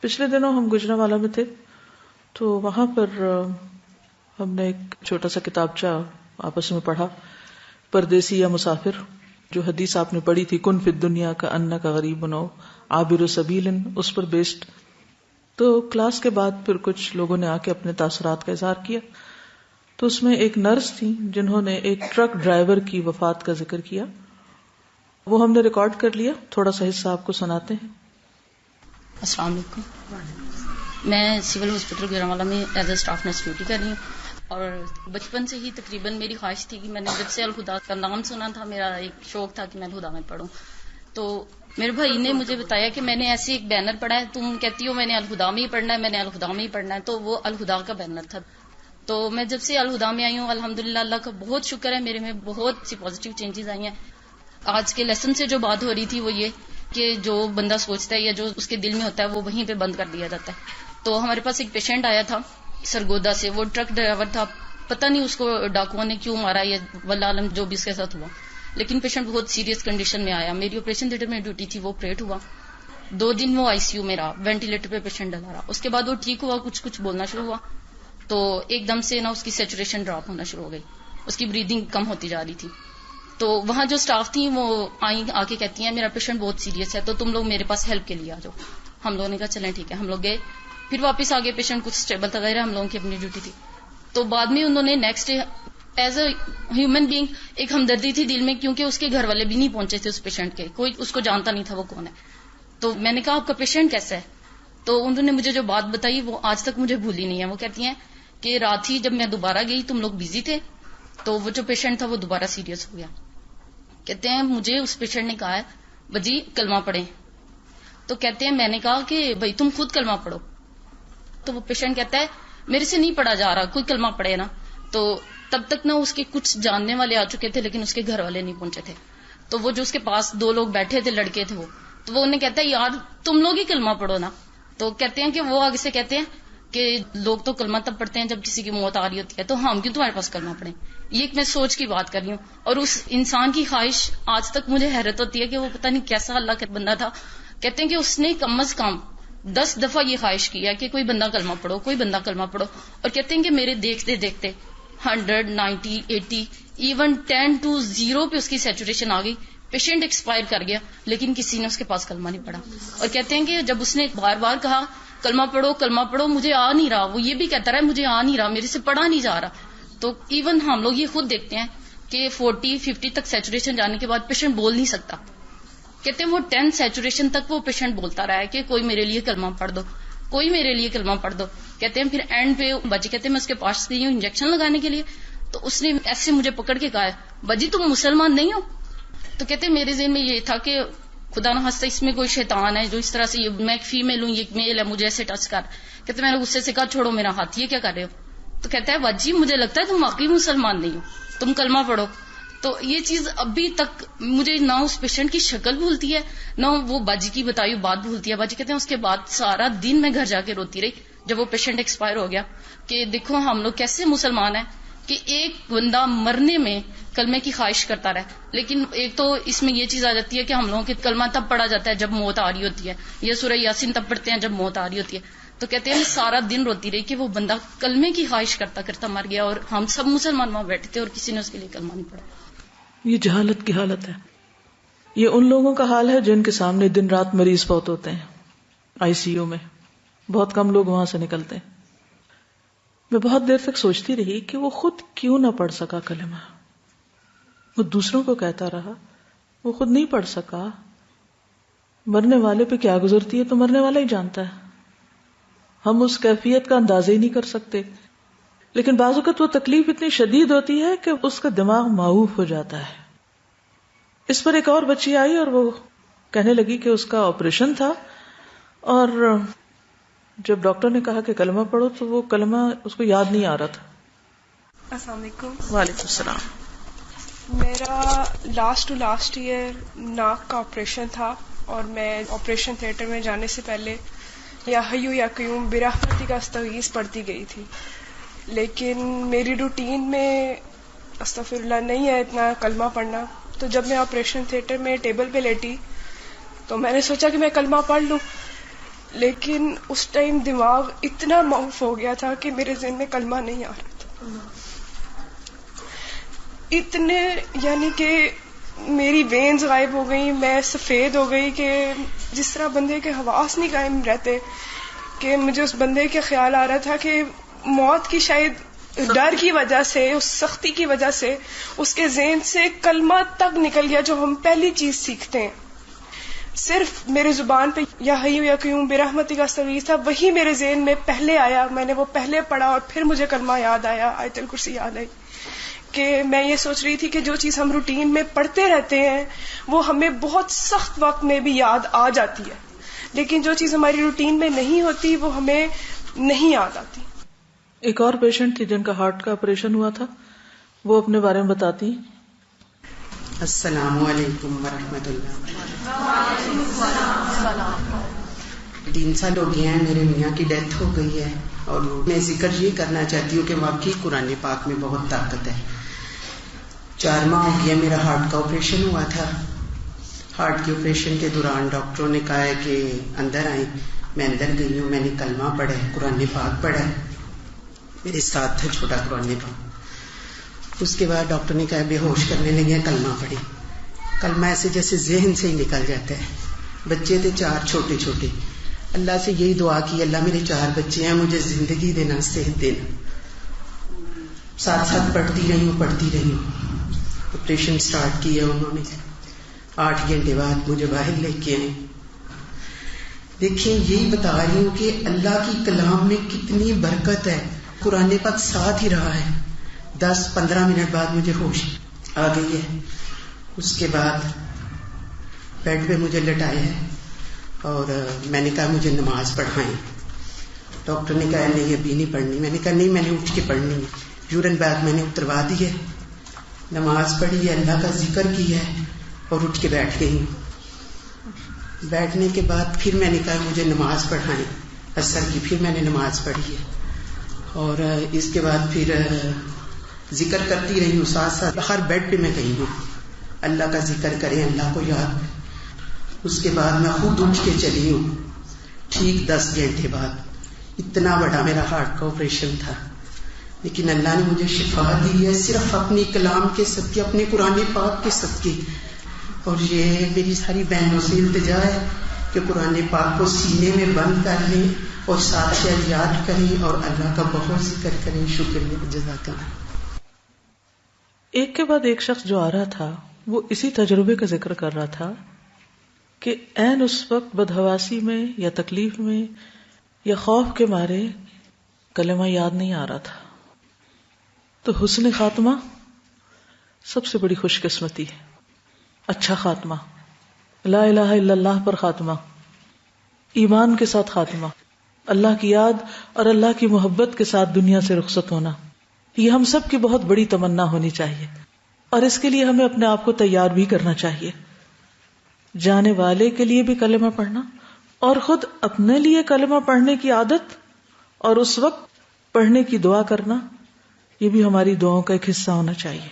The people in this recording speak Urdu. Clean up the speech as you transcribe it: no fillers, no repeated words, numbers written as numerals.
پچھلے دنوں ہم گجرانوالہ میں تھے تو وہاں پر ہم نے ایک چھوٹا سا کتابچہ آپس میں پڑھا، پردیسی یا مسافر، جو حدیث آپ نے پڑھی تھی، کن فی الدنیا کا انک غریب نو عابر سبیل، اس پر بیسڈ. تو کلاس کے بعد پھر کچھ لوگوں نے آ کے اپنے تاثرات کا اظہار کیا. تو اس میں ایک نرس تھی جنہوں نے ایک ٹرک ڈرائیور کی وفات کا ذکر کیا. وہ ہم نے ریکارڈ کر لیا، تھوڑا سا حصہ آپ کو سناتے ہیں. السلام علیکم. میں سول ہاسپٹل گجرانوالہ میں as a staff nurse duty کر رہی ہوں، اور بچپن سے ہی تقریباً میری خواہش تھی کہ میں نے جب سے الہدا کا نام سنا تھا، میرا ایک شوق تھا کہ میں الہدا میں پڑھوں. تو میرے بھائی نے مجھے بتایا کہ میں نے ایسے ایک بینر پڑھا ہے، تم کہتی ہو میں نے الہدا میں ہی پڑھنا ہے، میں نے الہدا میں ہی پڑھنا ہے. تو وہ الہدا کا بینر تھا. تو میں جب سے الہدا میں آئی ہوں، الحمدللہ اللہ کا بہت شکر ہے، میرے میں بہت سی پازیٹیو چینجز آئی ہیں. آج کے لیسن سے جو بات ہو رہی تھی وہ یہ کہ جو بندہ سوچتا ہے یا جو اس کے دل میں ہوتا ہے وہ وہیں پہ بند کر دیا جاتا ہے. تو ہمارے پاس ایک پیشنٹ آیا تھا سرگودا سے، وہ ٹرک ڈرائیور تھا، پتہ نہیں اس کو ڈاکوؤں نے کیوں مارا یا واللہ عالم جو بھی اس کے ساتھ ہوا، لیکن پیشنٹ بہت سیریس کنڈیشن میں آیا. میری آپریشن تھیٹر میں ڈیوٹی تھی، وہ آپریٹ ہوا. 2 دن وہ ICU میں رہا، وینٹیلیٹر پہ پیشنٹ ڈلا رہا. اس کے بعد وہ ٹھیک ہوا، کچھ بولنا شروع ہوا، تو ایک دم سے اس کی سیچوریشن ڈراپ ہونا شروع ہو گئی، اس کی بریدنگ کم ہوتی جا رہی تھی. تو وہاں جو سٹاف تھی وہ آ کے کہتی ہیں میرا پیشنٹ بہت سیریس ہے، تو تم لوگ میرے پاس ہیلپ کے لیے آ جاؤ. ہم لوگوں نے کہا چلیں ٹھیک ہے. ہم لوگ گئے، پھر واپس آگے، پیشنٹ کچھ اسٹیبل تھا، غیر ہم لوگوں کی اپنی ڈیوٹی تھی. تو بعد میں انہوں نے next day as a human being ایک ہمدردی تھی دل میں، کیونکہ اس کے گھر والے بھی نہیں پہنچے تھے اس پیشنٹ کے، کوئی اس کو جانتا نہیں تھا وہ کون ہے. تو میں نے کہا آپ کا پیشنٹ کیسا ہے؟ تو انہوں نے مجھے جو بات بتائی وہ آج تک مجھے بھولی نہیں ہے. وہ کہتی ہیں کہ رات ہی جب میں دوبارہ گئی تم لوگ بزی تھے، تو وہ جو پیشنٹ تھا وہ دوبارہ سیریس ہو گیا. کہتے ہیں مجھے اس پیشنٹ نے کہا ہے بجی کلمہ پڑھیں. تو کہتے ہیں میں نے کہا کہ بھائی تم خود کلمہ پڑھو. تو وہ پیشنٹ کہتا ہے میرے سے نہیں پڑھا جا رہا، کوئی کلمہ پڑھے نا. تو تب تک اس کے کچھ جاننے والے آ چکے تھے، لیکن اس کے گھر والے نہیں پہنچے تھے. تو وہ جو اس کے پاس 2 لوگ بیٹھے تھے، لڑکے تھے وہ، تو وہ انہیں کہتا ہے یار تم لوگ ہی کلمہ پڑھو نا. تو کہتے ہیں کہ وہ آگے سے کہتے ہیں کہ لوگ تو کلمہ تب پڑھتے ہیں جب کسی کی موت آ رہی ہوتی ہے، تو ہم کیوں تمہارے پاس کلمہ پڑھیں. یہ ایک میں سوچ کی بات کر رہی ہوں. اور اس انسان کی خواہش آج تک مجھے حیرت ہوتی ہے کہ وہ پتہ نہیں کیسا اللہ کا بندہ تھا. کہتے ہیں کہ اس نے کم از کم 10 دفعہ یہ خواہش کی ہے کہ کوئی بندہ کلمہ پڑھو، کوئی بندہ کلمہ پڑھو. اور کہتے ہیں کہ میرے دیکھتے دیکھتے 100 90 80 ایون 10 to 0 پہ اس کی سیچوریشن آ گئی. پیشنٹ ایکسپائر کر گیا، لیکن کسی نے اس کے پاس کلمہ نہیں پڑھا. اور کہتے ہیں کہ جب اس نے بار بار کہا کلمہ پڑھو کلمہ پڑھو، مجھے آ نہیں رہا، وہ یہ بھی کہتا رہا مجھے آ نہیں رہا، میرے سے پڑھا نہیں جا رہا. تو ایون ہم لوگ یہ خود دیکھتے ہیں کہ 40 50 تک سیچوریشن جانے کے بعد پیشنٹ بول نہیں سکتا. کہتے ہیں وہ 10 سیچوریشن تک وہ پیشنٹ بولتا رہا ہے کہ کوئی میرے لیے کلمہ پڑھ دو، کوئی میرے لیے کلمہ پڑھ دو. کہتے ہیں پھر اینڈ پہ باجی کہتے ہیں میں اس کے پاس گئی ہوں انجیکشن لگانے کے لیے، تو اس نے ایسے مجھے پکڑ کے کہا ہے باجی تم مسلمان نہیں ہو. تو کہتے ہیں میرے ذہن میں یہ تھا کہ خدا نہ خواستہ اس میں کوئی شیطان ہے جو اس طرح سے، میں ایک فیمیل ہوں یہ ایک میل ہے، مجھے ایسے ٹچ کر. کہتے میں نے غصے سے کہا چھوڑو میرا ہاتھ، یہ کیا کر رہے ہو؟ تو کہتا ہے باجی مجھے لگتا ہے تم واقعی مسلمان نہیں ہو، تم کلمہ پڑھو. تو یہ چیز ابھی تک مجھے نہ اس پیشنٹ کی شکل بھولتی ہے، نہ وہ باجی کی بتائی بات بھولتی ہے. باجی کہتے ہیں اس کے بعد سارا دن میں گھر جا کے روتی رہی جب وہ پیشنٹ ایکسپائر ہو گیا کہ دیکھو ہم لوگ کیسے مسلمان ہیں کہ ایک بندہ مرنے میں کلمے کی خواہش کرتا رہے. لیکن ایک تو اس میں یہ چیز آ جاتی ہے کہ ہم لوگوں کے کلمہ تب پڑھا جاتا ہے جب موت آ رہی ہوتی ہے، یہ سورہ یاسین تب پڑھتے ہیں جب موت آ رہی ہوتی ہے. تو کہتے ہیں سارا دن روتی رہی کہ وہ بندہ کلمے کی خواہش کرتا کرتا مر گیا، اور ہم سب مسلمان وہاں بیٹھے تھے اور کسی نے اس کے لیے کلمہ نہیں پڑھا. یہ جہالت کی حالت ہے. یہ ان لوگوں کا حال ہے جن کے سامنے دن رات مریض بہت ہوتے ہیں ICU میں، بہت کم لوگ وہاں سے نکلتے ہیں. میں بہت دیر تک سوچتی رہی کہ وہ خود کیوں نہ پڑھ سکا کلمہ. وہ دوسروں کو کہتا رہا، وہ خود نہیں پڑھ سکا. مرنے والے پہ کیا گزرتی ہے تو مرنے والا ہی جانتا ہے، ہم اس کیفیت کا اندازہ ہی نہیں کر سکتے. لیکن بعض اوقات وہ تکلیف اتنی شدید ہوتی ہے کہ اس کا دماغ معوف ہو جاتا ہے. اس پر ایک اور بچی آئی اور وہ کہنے لگی کہ اس کا آپریشن تھا، اور جب ڈاکٹر نے کہا کہ کلمہ پڑھو تو وہ کلمہ اس کو یاد نہیں آ رہا تھا. السلام علیکم. وعلیکم السلام. میرا لاسٹ ایئر ناک کا آپریشن تھا، اور میں آپریشن تھیٹر میں جانے سے پہلے یا حیو یا قیوم برحمتی کا استغیث پڑھتی گئی تھی. لیکن میری روٹین میں استغفر اللہ نہیں ہے اتنا کلمہ پڑھنا. تو جب میں آپریشن تھیٹر میں ٹیبل پہ لیٹی تو میں نے سوچا کہ میں کلمہ پڑھ لوں، لیکن اس ٹائم دماغ اتنا معاف ہو گیا تھا کہ میرے ذہن میں کلمہ نہیں آ رہا تھا. اتنے یعنی کہ میری وینز غائب ہو گئی، میں سفید ہو گئی کہ جس طرح بندے کے حواس نہیں قائم رہتے، کہ مجھے اس بندے کا خیال آ رہا تھا کہ موت کی شاید ڈر کی وجہ سے، اس سختی کی وجہ سے اس کے ذہن سے کلمہ تک نکل گیا جو ہم پہلی چیز سیکھتے ہیں. صرف میرے زبان پہ یا حی یا قیوم برحمتک استغیث تھا، وہی میرے ذہن میں پہلے آیا. میں نے وہ پہلے پڑھا اور پھر مجھے کلمہ یاد آیا، آیت الکرسی یاد آئی. کہ میں یہ سوچ رہی تھی کہ جو چیز ہم روٹین میں پڑھتے رہتے ہیں وہ ہمیں بہت سخت وقت میں بھی یاد آ جاتی ہے، لیکن جو چیز ہماری روٹین میں نہیں ہوتی وہ ہمیں نہیں یاد آتی. ایک اور پیشنٹ تھی جن کا ہارٹ کا آپریشن ہوا تھا، وہ اپنے بارے میں بتاتی ہیں. السلام علیکم ورحمۃ اللہ. 3 سال ہو گئے ہیں میرے میاں کی ڈیتھ ہو گئی ہے، اور میں ذکر یہ کرنا چاہتی ہوں کہ واقعی قرآن پاک میں بہت طاقت ہے. 4 ماہ ہو گیا میرا ہارٹ کا آپریشن ہوا تھا. ہارٹ کے آپریشن کے دوران ڈاکٹروں نے کہا ہے کہ اندر آئیں. میں اندر گئی ہوں، میں نے کلمہ پڑھا ہے، قرآن پاک پڑھا ہے، میرے ساتھ تھا چھوٹا قرآن پاک. اس کے بعد ڈاکٹر نے کہا بے ہوش کرنے لگے، کلمہ پڑھی. کلمہ ایسے جیسے ذہن سے ہی نکل جاتا ہے. بچے تھے 4 چھوٹے چھوٹے. اللہ سے یہی دعا کی، اللہ میرے 4 بچے ہیں، مجھے زندگی دینا، صحت دینا. ساتھ ساتھ پڑھتی رہی ہوں. آپریشن سٹارٹ کیا انہوں نے. 8 گھنٹے بعد مجھے باہر لے کے آئے. دیکھیں یہی بتا رہی ہوں کہ اللہ کی کلام میں کتنی برکت ہے. قرآن پاک ساتھ ہی رہا ہے. 10-15 منٹ بعد مجھے ہوش آ گئی ہے. اس کے بعد بیڈ پہ مجھے لٹایا ہے اور میں نے کہا مجھے نماز پڑھائیں. ڈاکٹر نے کہا نہیں ابھی نہیں پڑھنی. میں نے کہا نہیں، میں نے اٹھ کے پڑھنی ہے. یورین بیگ میں نے اتروا دی ہے، نماز پڑھی ہے، اللہ کا ذکر کیا ہے اور اٹھ کے بیٹھ گئی ہوں. بیٹھنے کے بعد پھر میں نے کہا مجھے نماز پڑھائیں عصر کی. پھر میں نے نماز پڑھی ہے اور اس کے بعد پھر ذکر کرتی رہی ہوں. ساتھ ساتھ ہر بیڈ پہ میں گئی ہوں اللہ کا ذکر کریں، اللہ کو یاد. اس کے بعد میں خود اٹھ کے چلی ہوں. ٹھیک 10 گھنٹے بعد. اتنا بڑا میرا ہارٹ کا آپریشن تھا، لیکن اللہ نے مجھے شفا دی ہے صرف اپنی کلام کے صدقے، اپنے قرآن پاک کے صدقے. اور یہ میری ساری بہنوں سے التجا ہے کہ قرآن پاک کو سینے میں بند کر لیں اور ساتھ ساتھ یاد کریں اور اللہ کا بہت ذکر کریں. شکریہ، جزاک اللہ. ایک کے بعد ایک شخص جو آ رہا تھا وہ اسی تجربے کا ذکر کر رہا تھا کہ عین اس وقت بدحواسی میں یا تکلیف میں یا خوف کے مارے کلمہ یاد نہیں آ رہا تھا. تو حسن خاتمہ سب سے بڑی خوش قسمتی ہے. اچھا خاتمہ، لا الہ الا اللہ پر خاتمہ، ایمان کے ساتھ خاتمہ، اللہ کی یاد اور اللہ کی محبت کے ساتھ دنیا سے رخصت ہونا، یہ ہم سب کی بہت بڑی تمنا ہونی چاہیے. اور اس کے لیے ہمیں اپنے آپ کو تیار بھی کرنا چاہیے. جانے والے کے لیے بھی کلمہ پڑھنا اور خود اپنے لیے کلمہ پڑھنے کی عادت اور اس وقت پڑھنے کی دعا کرنا، یہ بھی ہماری دعاؤں کا ایک حصہ ہونا چاہیے.